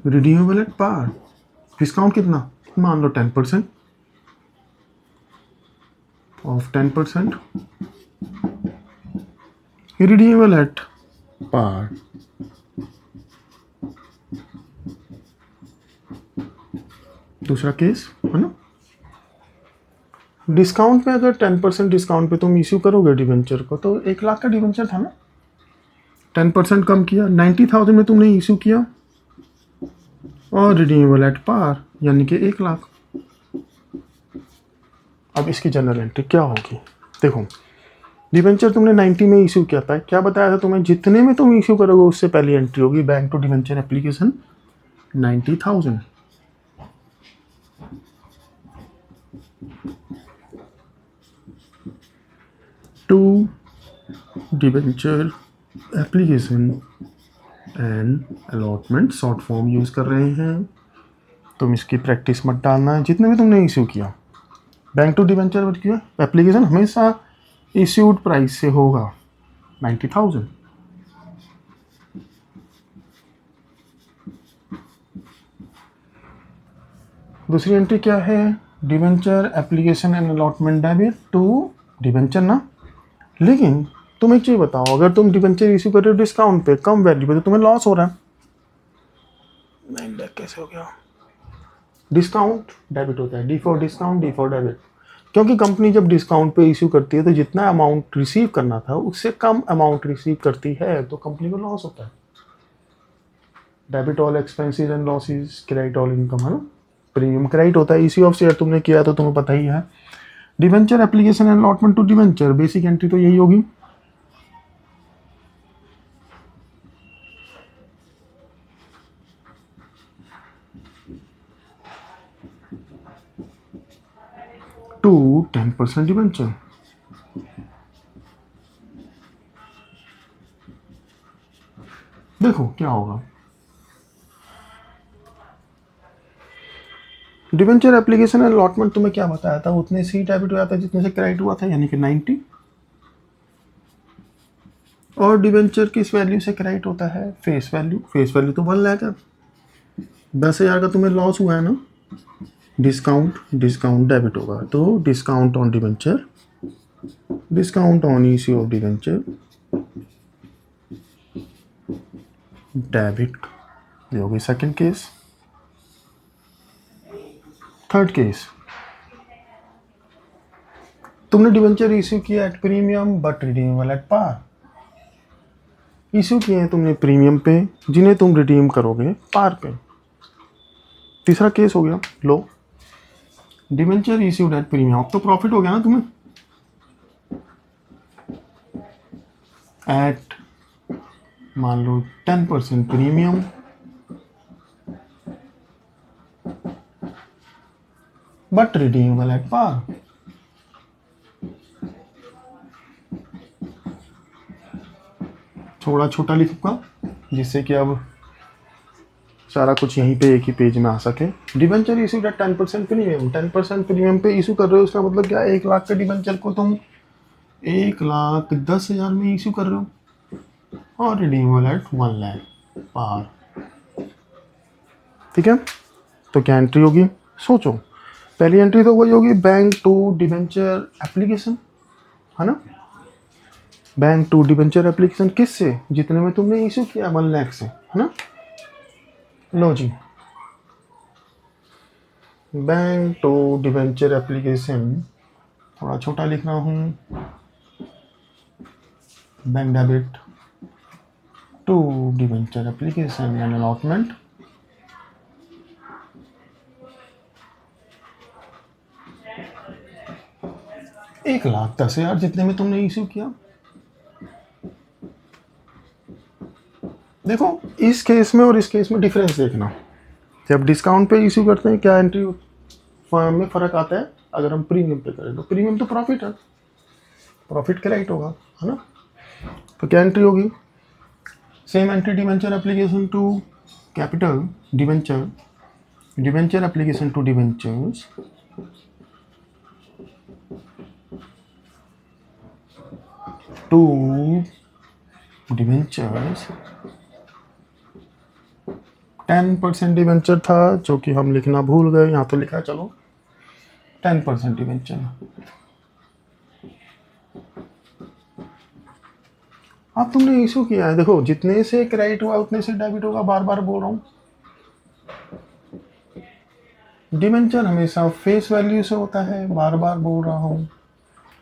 redeemable at par. Discount कितना, मान लो 10% ऑफ 10%, रिडीमेबल एट पार। दूसरा केस है ना, डिस्काउंट पे अगर 10% डिस्काउंट पे तुम इश्यू करोगे डिवेंचर को, तो 1 लाख का डिवेंचर था ना, 10% कम किया, 90,000 में तुमने इश्यू किया और रिडीमेबल एट पार यानी कि 1 लाख। अब इसकी जनरल एंट्री क्या होगी, देखो डिवेंचर तुमने 90 में इशू किया था, क्या बताया था तुम्हें, जितने में तुम इशू करोगे उससे पहली एंट्री होगी bank to debenture application 90,000। To debenture application and allotment, short form use कर रहे हैं, तुम इसकी प्रैक्टिस मत डालना है। जितने भी तुमने इशू किया बैंक टू डिवेंचर किया एप्लीकेशन हमेशा इश्यूड प्राइस से होगा 90,000। दूसरी एंट्री क्या है, debenture application and allotment debit to debenture ना। लेकिन तुम एक चीज बताओ, अगर तुम डिवेंचर इश्यू कर रहे हो डिस्काउंट पे कम वैल्यू पे तो तुम्हें लॉस हो रहा है। 9 लाख कैसे हो गया, डिस्काउंट डेबिट होता है, D for discount D for debit. क्योंकि कंपनी जब डिस्काउंट पे इश्यू करती है तो जितना अमाउंट रिसीव करना था उससे कम अमाउंट रिसीव करती है तो कंपनी को लॉस होता है। Debit all expenses and losses, credit all income है ना। प्रीमियम क्रेडिट होता है, इश्यू ऑफ शेयर तुमने किया तो तुम्हें पता ही है। Debenture application and allotment to debenture, basic entry तो यही होगी। टू 10% डिवेंचर, देखो क्या होगा। डिवेंचर एप्लीकेशन एंड अलॉटमेंट तुम्हें क्या बताया था, उतने से ही डेबिट हुआ था जितने से क्रेडिट हुआ था यानी कि 90। और डिवेंचर किस वैल्यू से क्रेडिट होता है, फेस वैल्यू। फेस वैल्यू तो 1 लाख है, 10,000 का तुम्हें लॉस हुआ है ना, डिस्काउंट डेबिट होगा तो discount on debenture, discount on issue of debenture debit, ये हो गई सेकंड केस। थर्ड केस, तुमने डिवेंचर इश्यू किया at premium but redeemable at par. Issue किए हैं तुमने प्रीमियम पे जिन्हें तुम रिडीम करोगे पार पे। तीसरा केस हो गया, लो डिवेंचर इश्यूड एट प्रीमियम, अब तो प्रॉफिट हो गया ना तुम्हें, एट मान लो 10% premium but redeemable at par. थोड़ा छोटा लिखूंगा जिससे कि अब सारा कुछ यहीं पे एक ही पेज में आ सके। Debenture issued eight 10% premium, 10% premium पे इशू कर रहे हो, उसका मतलब क्या है, 1 लाख के डिबेंचर को तुम 1,10,000 में इशू कर रहे हो और रिडीमेबल एट 1 लाख पार। ठीक है, तो क्या एंट्री होगी, सोचो। पहली एंट्री तो वही होगी, बैंक टू डिबेंचर एप्लीकेशन, है ना। बैंक टू डिबेंचर एप्लीकेशन किससे, जितने में तुमने इशू किया 1 लाख से, है ना। लो जी, बैंक टू डिबेंचर एप्लीकेशन, थोड़ा छोटा लिख रहा हूँ, bank debit to debenture application and allotment एक लाख 10,000 जितने में तुमने इशू किया। देखो इस केस में और इस केस में डिफरेंस देखना, जब डिस्काउंट पे इशू करते हैं क्या एंट्री में फ़र्क आता है, अगर हम प्रीमियम पे करें तो प्रीमियम तो प्रॉफिट है, प्रॉफिट के राइट होगा, है ना। तो क्या एंट्री होगी, same entry debenture application to capital debenture, debenture application to debentures to debentures, 10% debenture था जो कि हम लिखना भूल गए, यहाँ तो लिखा है, चलो 10% डिबेंचर। अब तुमने इशू किया है, देखो जितने से क्रेडिट हुआ उतने से डेबिट होगा, बार बार बोल रहा हूँ। डिबेंचर हमेशा फेस वैल्यू से होता है, बार बार बोल रहा हूँ,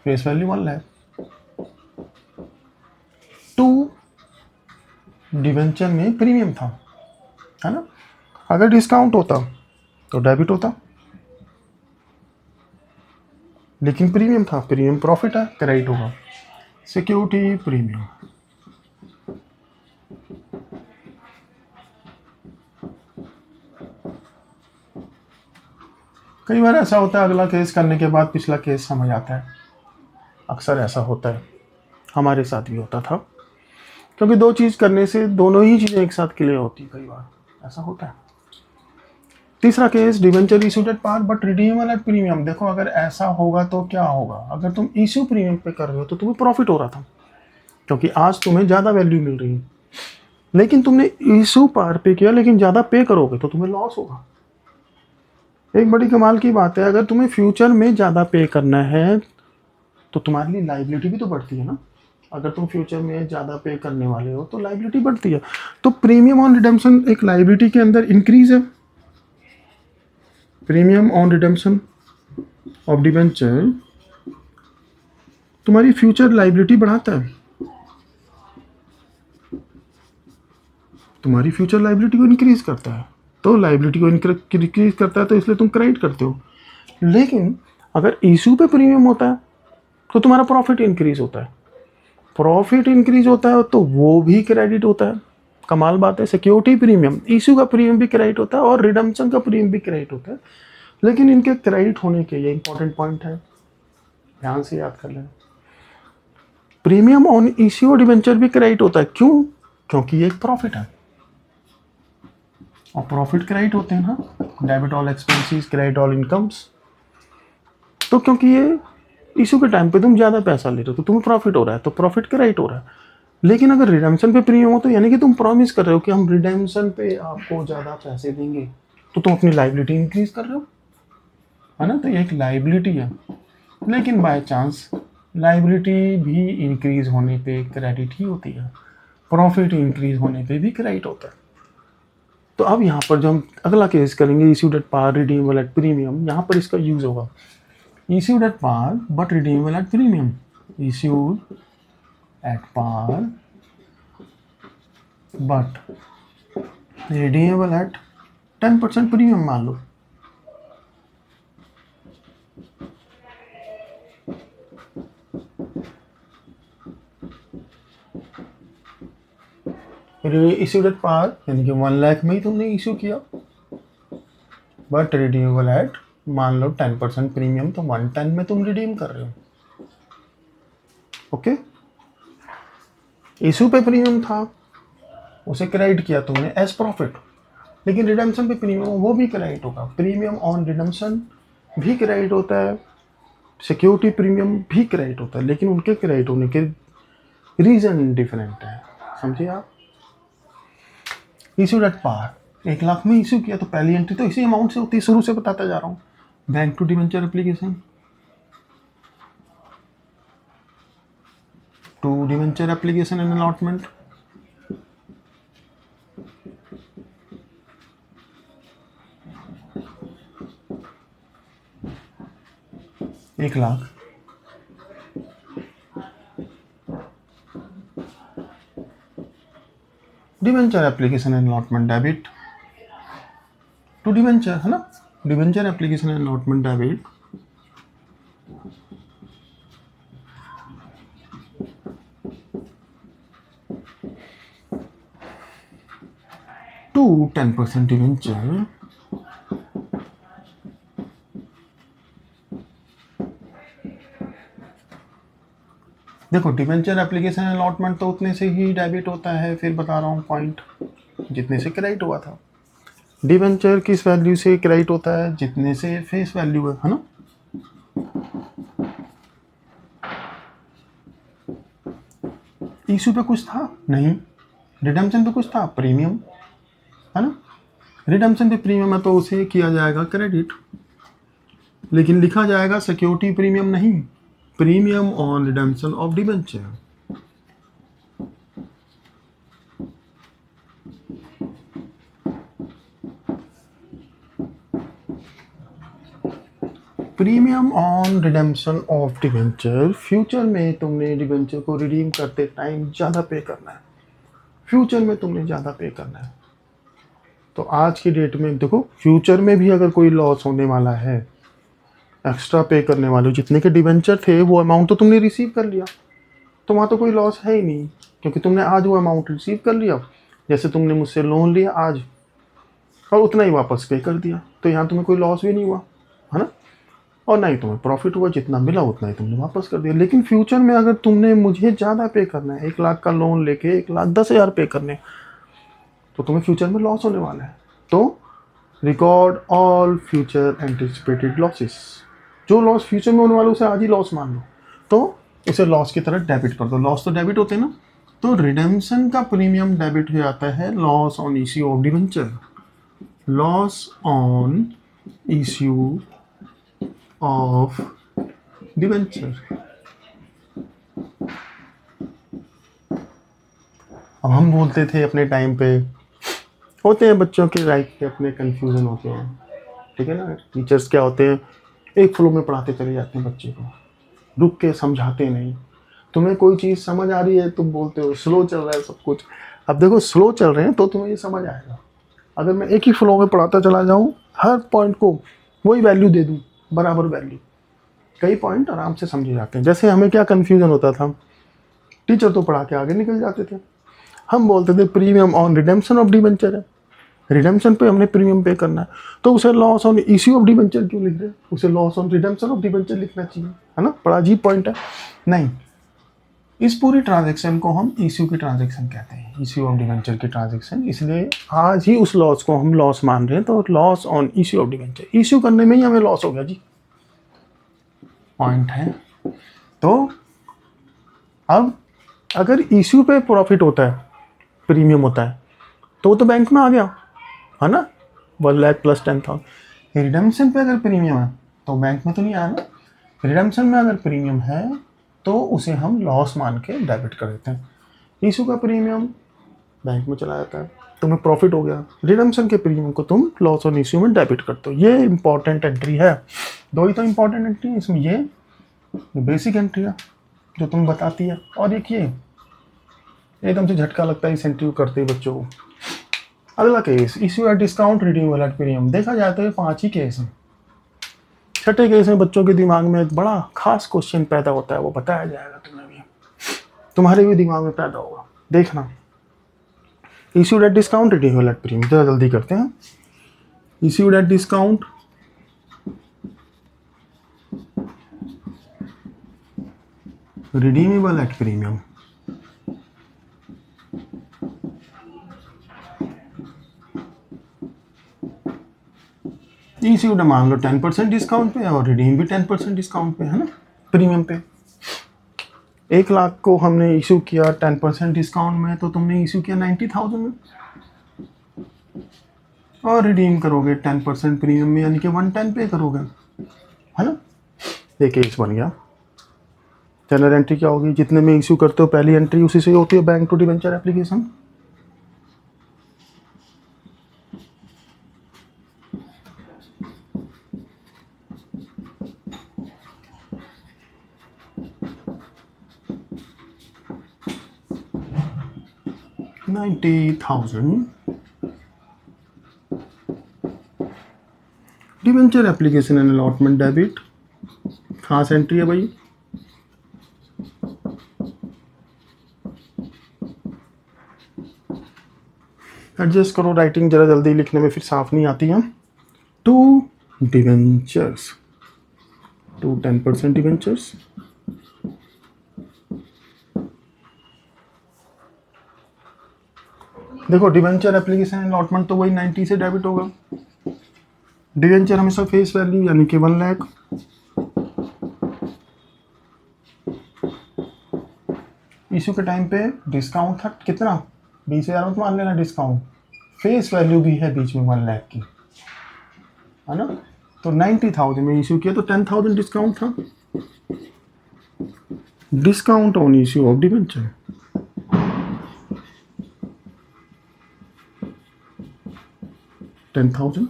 face value 1 lakh. To debenture में प्रीमियम था, है ना। अगर डिस्काउंट होता तो डेबिट होता, लेकिन प्रीमियम था, प्रीमियम प्रॉफिट है, क्रेडिट होगा। सिक्योरिटी प्रीमियम, कई बार ऐसा होता है अगला केस करने के बाद पिछला केस समझ आता है, अक्सर ऐसा होता है, हमारे साथ भी होता था, क्योंकि दो चीज़ करने से दोनों ही चीज़ें एक साथ क्लियर होती, कई बार ऐसा होता है। तीसरा case, debenture issued at par but redeemable at premium. देखो अगर ऐसा होगा तो क्या होगा, अगर तुम इशू प्रीमियम पे कर रहे हो तो तुम्हें प्रॉफिट हो रहा था, क्योंकि आज तुम्हें ज़्यादा वैल्यू मिल रही है, लेकिन तुमने इशू पार पे किया, लेकिन ज़्यादा पे करोगे तो तुम्हें लॉस होगा। एक बड़ी कमाल की बात है, अगर तुम्हें फ्यूचर में ज़्यादा पे करना है तो तुम्हारे लिए लाइबिलिटी भी तो बढ़ती है ना। अगर तुम फ्यूचर में ज़्यादा पे करने वाले हो तो लाइबिलिटी बढ़ती है, तो प्रीमियम ऑन रिडेम्पशन एक लाइबिलिटी के अंदर इंक्रीज है। Premium on redemption of debenture तुम्हारी फ्यूचर लाइबिलिटी बढ़ाता है, तुम्हारी फ्यूचर लाइबिलिटी को इंक्रीज करता है, तो लाइबिलिटी को इंक्रीज करता है तो इसलिए तुम क्रेडिट करते हो। लेकिन अगर इशू पे प्रीमियम होता है तो तुम्हारा प्रॉफिट इंक्रीज होता है, प्रॉफिट इंक्रीज होता है तो वो भी क्रेडिट होता है। कमाल बात है, सिक्योरिटी प्रीमियम, इशू का प्रीमियम भी क्रेडिट होता है और रिडम्पशन का प्रीमियम भी क्रेडिट होता है, लेकिन इनके क्रेडिट होने के, ये इंपॉर्टेंट पॉइंट है, ध्यान से याद कर लेना। प्रीमियम ऑन इश्यू और डिबेंचर भी क्रेडिट होता है, क्यों, क्योंकि ये एक प्रॉफिट है और प्रॉफिट क्रेडिट होते हैं ना, debit all expenses credit all incomes. तो क्योंकि ये इशू के टाइम पे तुम ज़्यादा पैसा ले रहे हो तो तुम्हें प्रॉफिट हो रहा है, तो प्रॉफिट क्रेडिट हो रहा है। लेकिन अगर रिडेम्पशन पे प्रीमियम हो तो यानी कि तुम प्रॉमिस कर रहे हो कि हम रिडेम्पशन पे आपको ज़्यादा पैसे देंगे, तो तुम अपनी लाइबिलिटी इंक्रीज कर रहे हो, है ना। तो ये एक लाइबिलिटी है, लेकिन बाय चांस लाइबिलिटी भी इंक्रीज होने पे क्रेडिट ही होती है, प्रॉफिट इंक्रीज होने पे भी क्रेडिट होता है। तो अब यहाँ पर जो हम अगला केस करेंगे, issued at par redeemable at premium, यहाँ पर इसका यूज होगा, issued at par but redeemable at premium, issued at par but redeemable at 10% premium मान लो। इश्यूड एट पार यानी कि 1 लाख में ही तुमने इश्यू किया, बट रिडीमेबल एट मान लो 10% प्रीमियम, तो 110 में तुम रिडीम कर रहे हो। ओके, इशू पे प्रीमियम था, उसे क्रेडिट किया तुमने एज प्रॉफिट, लेकिन रिडेम्पशन पे प्रीमियम वो भी क्रेडिट होगा, प्रीमियम ऑन रिडेम्पशन भी क्रेडिट होता है, सिक्योरिटी प्रीमियम भी क्रेडिट होता है, लेकिन उनके क्रेडिट होने के रीजन डिफरेंट है, समझिए आप। इशू एट पार 1 लाख में इशू किया तो पहली एंट्री तो इसी अमाउंट से होती है, शुरू से बताता जा रहा हूँ। Bank to debenture application, to debenture application and allotment, एक lakh, debenture application and allotment debit to debenture, है ना, debenture application and allotment debit to 10% debenture देखो डिवेंचर एप्लीकेशन अलॉटमेंट तो उतने से ही डेबिट होता है, फिर बता रहा हूँ पॉइंट, जितने से क्रेडिट हुआ था। डिवेंचर किस वैल्यू से क्रेडिट होता है, जितने से फेस वैल्यू है ना। इशू पे कुछ था नहीं, रिडेम्पशन पे कुछ था प्रीमियम, है ना, रिडेम्पशन पे प्रीमियम है तो उसे किया जाएगा क्रेडिट, लेकिन लिखा जाएगा सिक्योरिटी प्रीमियम नहीं, premium on redemption of debenture. Premium on redemption of debenture, future में तुमने डिवेंचर को रिडीम करते टाइम ज़्यादा पे करना है, फ्यूचर में तुमने ज़्यादा पे करना है। तो आज की डेट में देखो, फ्यूचर में भी अगर कोई लॉस होने वाला है, एक्स्ट्रा पे करने वाले जितने के डिवेंचर थे वो अमाउंट तो तुमने रिसीव कर लिया, तो वहाँ तो कोई लॉस है ही नहीं, क्योंकि तुमने आज वो अमाउंट रिसीव कर लिया। जैसे तुमने मुझसे लोन लिया आज और उतना ही वापस पे कर दिया, तो यहाँ तुम्हें कोई लॉस भी नहीं हुआ, है ना, और ना ही तुम्हें प्रॉफिट हुआ, जितना मिला उतना ही तुमने वापस कर दिया। लेकिन फ्यूचर में अगर तुमने मुझे ज़्यादा पे करना है, 1 लाख का लोन लेके 1,10,000 पे करने, तो तुम्हें फ्यूचर में लॉस होने वाला है। तो record all future anticipated losses, जो लॉस फ्यूचर में होने वाला उसे आज ही लॉस मान लो, तो उसे लॉस की तरह डेबिट कर दो। लॉस तो डेबिट होते हैं ना, तो रिडेम्पशन का प्रीमियम डेबिट हो जाता है loss on issue of debenture, loss on issue of debenture. अब हम बोलते थे अपने टाइम पे, होते हैं बच्चों के लाइफ के अपने कंफ्यूजन होते हैं, ठीक है ना, टीचर्स क्या होते हैं, एक फ्लो में पढ़ाते चले जाते हैं बच्चे को, रुक के समझाते नहीं। तुम्हें कोई चीज़ समझ आ रही है, तुम बोलते हो स्लो चल रहा है सब कुछ। अब देखो स्लो चल रहे हैं तो तुम्हें ये समझ आएगा, अगर मैं एक ही फ्लो में पढ़ाता चला जाऊँ, हर पॉइंट को वही वैल्यू दे दूँ, बराबर वैल्यू, कई पॉइंट आराम से समझे जाते हैं। जैसे हमें क्या कन्फ्यूज़न होता था, टीचर तो पढ़ा के आगे निकल जाते थे, हम बोलते थे premium on redemption of debenture है, रिडेम्पशन पे हमने प्रीमियम पे करना है, तो उसे loss on issue of debenture क्यों लिख रहे हैं, उसे loss on redemption of debenture लिखना चाहिए, है ना, बड़ा अजीब पॉइंट है। नहीं, इस पूरी ट्रांजैक्शन को हम इश्यू की ट्रांजैक्शन कहते हैं, इश्यू ऑफ डिवेंचर की ट्रांजैक्शन, इसलिए आज ही उस लॉस को हम लॉस मान रहे हैं, तो loss on issue of debenture, issue करने में ही हमें लॉस हो गया जी, पॉइंट है। तो अब अगर इश्यू पे प्रॉफिट होता है, प्रीमियम होता है, तो वो तो बैंक में आ गया, है ना, 1,00,000 प्लस 10,000। रिडेम्पशन पे अगर प्रीमियम है तो बैंक में तो नहीं आया ना, रिडेम्पशन में अगर प्रीमियम है तो उसे हम लॉस मान के डेबिट कर देते हैं। इशू का प्रीमियम बैंक में चला जाता है, तुम्हें प्रॉफिट हो गया, रिडेम्पशन के प्रीमियम को तुम लॉस ऑन इशू में डेबिट करते हो। ये इंपॉर्टेंट एंट्री है, दो ही तो इंपॉर्टेंट एंट्री है इसमें, ये बेसिक एंट्री है जो तुम बताती है, और एक ये एकदम से झटका लगता है इस एंट्री को करते ही बच्चों को। अगला case, issue at discount redeemable at premium. देखा जाए तो ये 5 ही केस हैं। छठे केस में बच्चों के दिमाग में एक बड़ा खास क्वेश्चन पैदा होता है, वो बताया जाएगा तुम्हें भी, तुम्हारे भी दिमाग में पैदा होगा, देखना। Issued at discount redeemable at premium, जरा जल्दी करते हैं। Issued at discount redeemable at premium, issued मान लो 10% डिस्काउंट पे और रिडीम भी 10% डिस्काउंट पे, है ना, प्रीमियम पे। 1 लाख को हमने इशू किया 10% डिस्काउंट में, तो तुमने इशू किया 90,000 में, और रिडीम करोगे 10% प्रीमियम में, यानी कि 110 पे करोगे, है ना। ये केस बन गया। जनरल एंट्री क्या होगी, जितने में इशू करते हो पहली एंट्री उसी से होती है bank to debenture application. $90,000 debenture application and allotment debit, खास एंट्री है भाई। एडजस्ट करो, राइटिंग जरा जल्दी लिखने में फिर साफ नहीं आती है। 2 डिबेंचर्स, 2 10% डिबेंचर्स, देखो डिबेंचर एप्लीकेशन अलॉटमेंट तो वही 90 से डेबिट होगा। डिबेंचर हमेशा फेस वैल्यू यानी कि 1 लाख, इशू के टाइम पे डिस्काउंट था कितना, 20,000 मत मान लेना डिस्काउंट, फेस वैल्यू भी है बीच में 1 लाख की, है ना। तो 90,000 में इशू किया तो 10,000 डिस्काउंट था, discount on issue of debenture, $10,000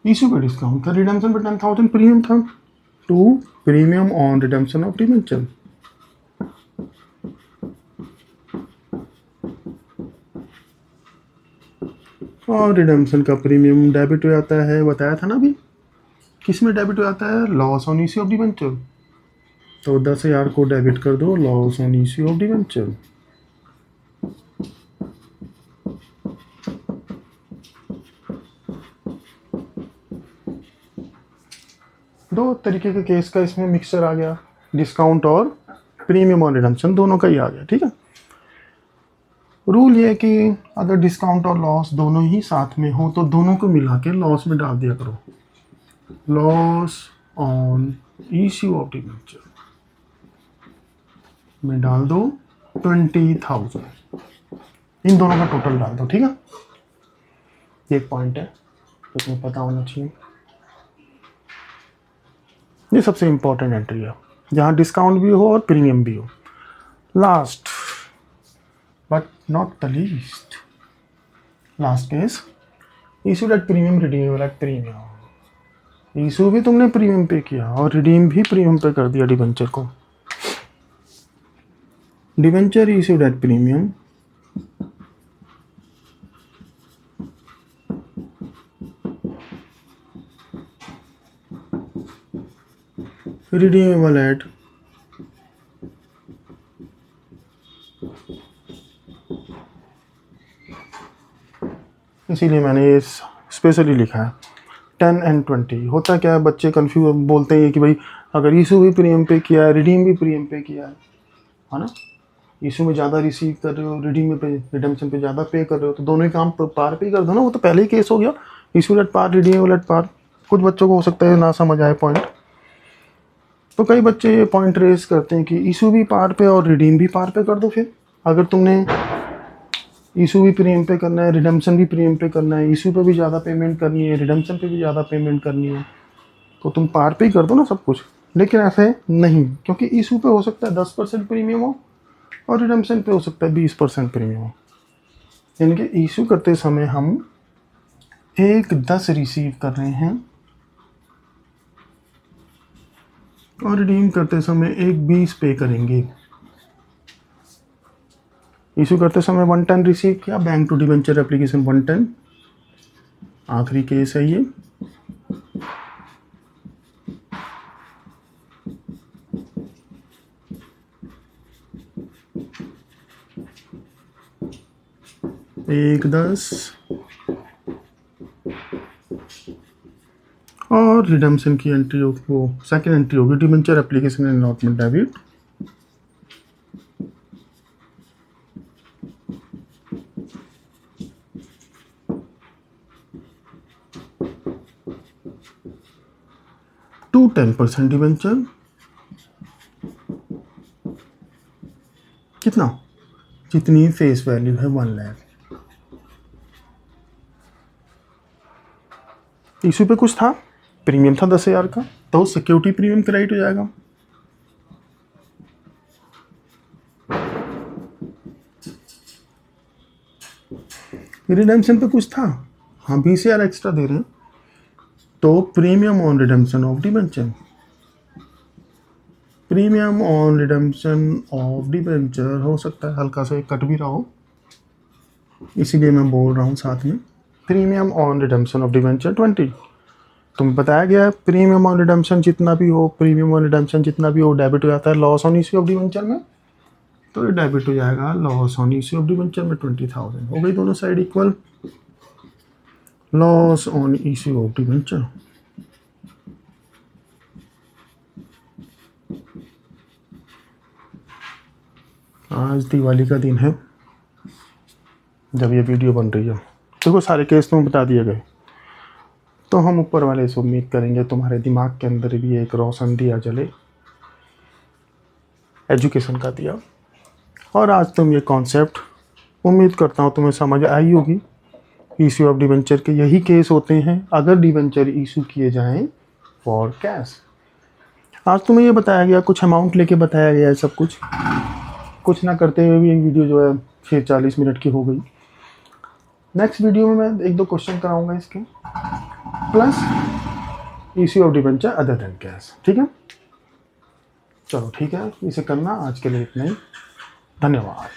issue पे डिस्काउंट था, रिडेम्पशन पे 10,000 प्रीमियम था, 2 premium on redemption of debenture. और रिडेम्पशन का प्रीमियम डेबिट हो जाता है, बताया था ना अभी, किस में डेबिट हो जाता है, loss on issue of debenture. तो 10,000 को डेबिट कर दो loss on issue of debenture. दो तरीके के केस का इसमें मिक्सचर आ गया, डिस्काउंट और प्रीमियम ऑन रिडेम्पशन दोनों का ही आ गया, ठीक है। रूल ये है कि अगर डिस्काउंट और लॉस दोनों ही साथ में हो तो दोनों को मिला के लॉस में डाल दिया करो, loss on issue of debenture में डाल दो 20,000, इन दोनों का टोटल डाल दो, ठीक है। एक पॉइंट है तो तुम्हें पता होना चाहिए, ये सबसे इंपॉर्टेंट एंट्री है जहाँ डिस्काउंट भी हो और प्रीमियम भी हो। Last but not the least, last case, issued at premium, redeemable at premium. Issue भी तुमने प्रीमियम पे किया और रिडीम भी प्रीमियम पे कर दिया डिबेंचर को। Debenture issued at premium, redeemable eight इसीलिए मैंने ये स्पेशली लिखा है 10 and 20। होता क्या है, बच्चे कंफ्यूज बोलते हैं कि भाई अगर इशू भी प्रीमियम पे किया है, रिडीम भी प्रीमियम पे किया है ना, इशू में ज़्यादा रिसीव कर रहे हो, रिडीम में पे रिडेम्पशन पे ज़्यादा पे कर रहे हो, तो दोनों ही काम पार पे ही कर दो ना, वो तो पहले ही केस हो गया, issue at par redeemable at par. कुछ बच्चों को हो सकता है ना समझ आए पॉइंट, तो कई बच्चे ये पॉइंट रेस करते हैं कि इशू भी पार पे और रिडीम भी पार पे कर दो। फिर अगर तुमने इशू भी प्रीमियम पे करना है, रिडेम्पशन भी प्रीमियम पे करना है, इशू पे भी ज़्यादा पेमेंट करनी है, रिडेम्पशन पे भी ज़्यादा पेमेंट करनी है, तो तुम पार पे ही कर दो ना सब कुछ। लेकिन ऐसे नहीं, क्योंकि इशू पे हो सकता है 10% प्रीमियम हो और रिडेम्पशन पे हो सकता है 20% प्रीमियम हो। यानी कि इशू करते समय हम 1,10 रिसीव कर रहे हैं और रिडीम करते समय 1,20 पे करेंगे। इशू करते समय 110 रिसीव किया, बैंक टू डिबेंचर एप्लीकेशन 110, आखिरी केस है ये। एक 10 और रिडेम्पशन की एंट्री वो सेकेंड एंट्री होगी debenture application and allotment debit, to 10% debenture कितना, जितनी फेस वैल्यू है 1 लाख। इशू पे कुछ था, प्रीमियम था 10,000 का, तो सिक्योरिटी प्रीमियम क्रेडिट हो जाएगा। रिडेम्पशन पे कुछ था, हाँ 20,000 एक्स्ट्रा दे रहे हैं, तो premium on redemption of debenture, premium on redemption of debenture हो सकता है हल्का सा कट भी रहा हो, इसीलिए मैं बोल रहा हूँ साथ में premium on redemption of debenture 20। तुम्हें बताया गया है प्रीमियम ऑन रिडेम्पशन जितना भी हो, प्रीमियम ऑन रिडेम्पशन जितना भी हो डेबिट हो जाता है loss on issue of debenture में, तो ये डेबिट हो जाएगा loss on issue of debenture में 20,000 हो गई, दोनों side equal. Loss on issue of debenture आज दिवाली का दिन है जब ये वीडियो बन रही है, देखो सारे केस तुम्हें बता दिए गए, तो हम ऊपर वाले से उम्मीद करेंगे तुम्हारे दिमाग के अंदर भी एक रोशन दिया जले एजुकेशन का दिया, और आज तुम ये कॉन्सेप्ट उम्मीद करता हूँ तुम्हें समझ आई होगी। इशू ऑफ डिवेंचर के यही केस होते हैं अगर डिवेंचर इशू किए जाएं फॉर कैश। आज तुम्हें ये बताया गया, कुछ अमाउंट लेके बताया गया है, सब कुछ ना करते हुए भी एक वीडियो जो है फिर 40 मिनट की हो गई। नेक्स्ट वीडियो में मैं 1-2 क्वेश्चन कराऊंगा इसके, plus issue of debenture other than cash, ठीक है। चलो ठीक है, इसे करना, आज के लिए इतना ही, धन्यवाद।